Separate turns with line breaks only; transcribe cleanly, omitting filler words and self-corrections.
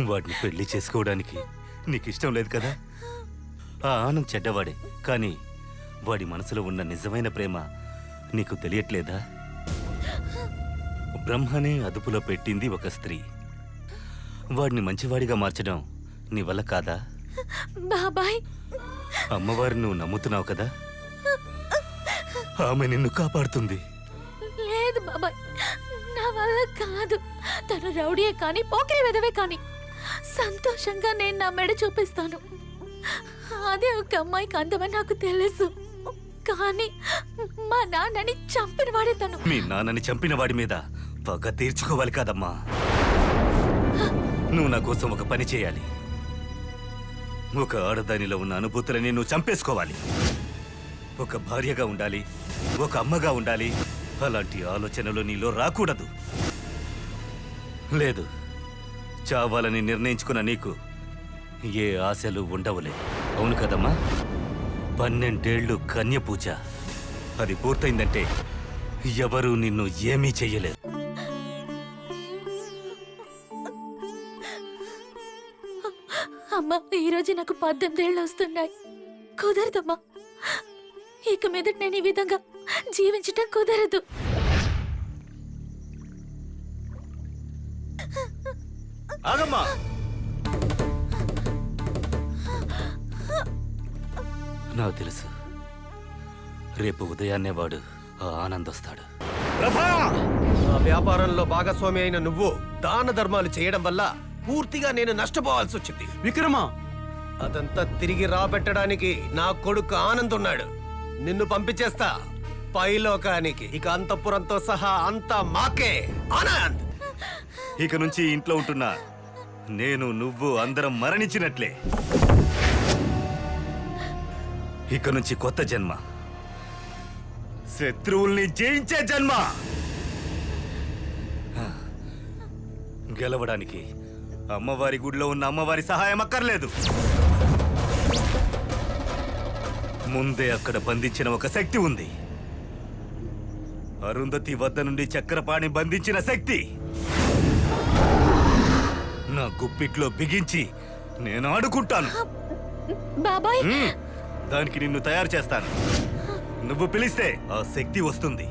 వాడిని పెళ్లి చేసుకోవడానికి నీకు ఇష్టం లేదు కదా? ఆ ఆనంద్ చెడ్డవాడే, కానీ వాడి మనసులో ఉన్న నిజమైన ప్రేమ నీకు తెలియట్లేదా? బ్రహ్మనే అదుపులో పెట్టింది ఒక స్త్రీ. వాడిని మంచివాడిగా మార్చడం నీ వల్ల కాదా?
బాబాయ్,
అమ్మవారిని నువ్వు నమ్ముతున్నావు కదా, ఆమె నిన్ను కాపాడుతుంది.
లేదు బాబాయ్, నా వల్ల కాదు. తను రౌడీయే కానీ పోకిరి వెదవే కానీ సంతోషంగా నేను నా మెడ చూపిస్తాను. అదే ఒక అమ్మాయికి అందమని నాకు తెలుసు. కానీ మా నాన్నని చంపిన వాడే తను.
మీ నాన్నని చంపిన వాడి మీద పగ తీర్చుకోవాలి కాదమ్మా. నువ్వు నా కోసం ఒక పని చేయాలి. ఒక ఆడదానిలో ఉన్న అనుభూతులని నువ్వు చంపేసుకోవాలి. ఒక భార్యగా ఉండాలి, ఒక అమ్మగా ఉండాలి. అలాంటి ఆలోచనలు నీలో రాకూడదు. లేదు, చావాలని నిర్ణయించుకున్న నీకు ఏ ఆశలు ఉండవులే. అవును కదమ్మా? 12 ఏళ్ళు కన్య పూజ, అది పూర్తయిందంటే ఎవరూ నిన్ను ఏమీ చెయ్యలేరు.
అమ్మా, ఈరోజు నాకు 18 ఏళ్ళు వస్తున్నాయి. కుదరదమ్మా. ఇక మీద నేను ఈ విధంగా జీవించటం కుదరదు.
ఆగమ్మా! నాకు తెలుసు, రేపు ఉదయాన్నే వాడు ఆ ఆనంద్ వస్తాడు.
ఆ వ్యాపారంలో భాగస్వామి అయిన నువ్వు దాన ధర్మాలు చేయడం వల్ల పూర్తిగా నేను నష్టపోవాల్సి వచ్చింది.
విక్రమ,
అదంతా తిరిగి రాబెట్టడానికి నా కొడుకు ఆనంద్ ఉన్నాడు. నిన్ను పంపించేస్తా పైలోకానికి. ఇక అంతఃపురంతో సహా అంతా మాకే. ఆనంద్,
ఇక నుంచి ఇంట్లో ఉంటున్నా నేను, నువ్వు అందరం మరణించినట్లే. ఇక నుంచి కొత్త జన్మ, శత్రువుల్ని జయించే జన్మ. గెలవడానికి అమ్మవారి గుడిలో ఉన్న అమ్మవారి సహాయం అక్కర్లేదు. ముందే అక్కడ బంధించిన ఒక శక్తి ఉంది. అరుంధతి వద్ద నుండి చక్రపాణి బంధించిన శక్తి నా గుప్పిట్లో బిగించి నేను ఆడుకుంటాను.
బాబాయ్,
దానికి నిన్ను తయారు చేస్తాను. నువ్వు పిలిస్తే ఆ శక్తి వస్తుంది.